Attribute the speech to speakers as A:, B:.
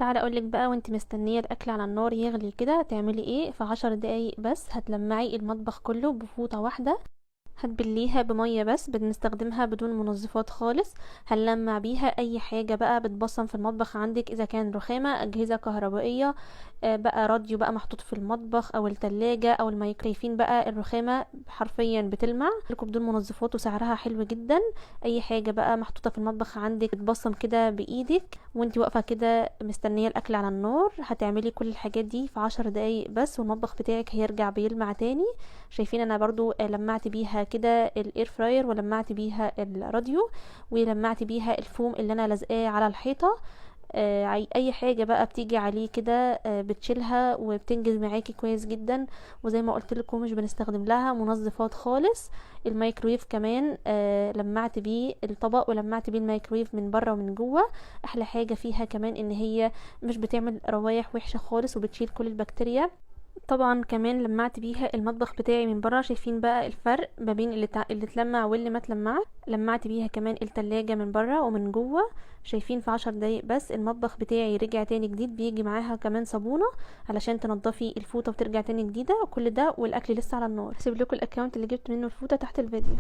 A: تعالى اقولك بقى، وانت مستنيه الاكل على النار يغلي كده تعملي ايه. في 10 دقايق بس هتلمعي المطبخ كله بفوطه واحده، هتبليها بميه بس، بنستخدمها بدون منظفات خالص. هنلمع بيها اي حاجه بقى بتبصم في المطبخ عندك، اذا كان رخامه، اجهزه كهربائيه، بقى راديو بقى محطوط في المطبخ او التلاجة او الميكرويفين. بقى الرخامه حرفيا بتلمع لكم بدون منظفات وسعرها حلو جدا. اي حاجه بقى محطوطه في المطبخ عندك بتبصم كده بايدك وانت واقفه كده مستنيه الاكل على النار، هتعملي كل الحاجات دي في 10 دقايق بس والمطبخ بتاعك هيرجع بيلمع تاني. شايفين انا برضو لمعت بيها كده الاير فراير، ولمعت بيها الراديو، ولمعت بيها الفوم اللي انا لازقاه على الحيطه. اي حاجه بقى بتيجي عليه كده بتشيلها وبتنجز معاكي كويس جدا. وزي ما قلت لكم مش بنستخدم لها منظفات خالص. الميكرويف كمان لمعت بيه الطبق ولمعت بيه الميكرويف من بره ومن جوه. احلى حاجه فيها كمان ان هي مش بتعمل روايح وحشه خالص وبتشيل كل البكتيريا. طبعا كمان لمعت بيها المطبخ بتاعي من بره. شايفين بقى الفرق ما بين اللي اتلمع واللي ما اتلمعش. لمعت بيها كمان التلاجة من بره ومن جوه. شايفين في 10 دقايق بس المطبخ بتاعي رجع تاني جديد. بيجي معاها كمان صابونة علشان تنضفي الفوطة وترجع تاني جديدة، وكل ده والاكل لسه على النار. هسيب لكم الاكونت اللي جبت منه الفوطة تحت الفيديو.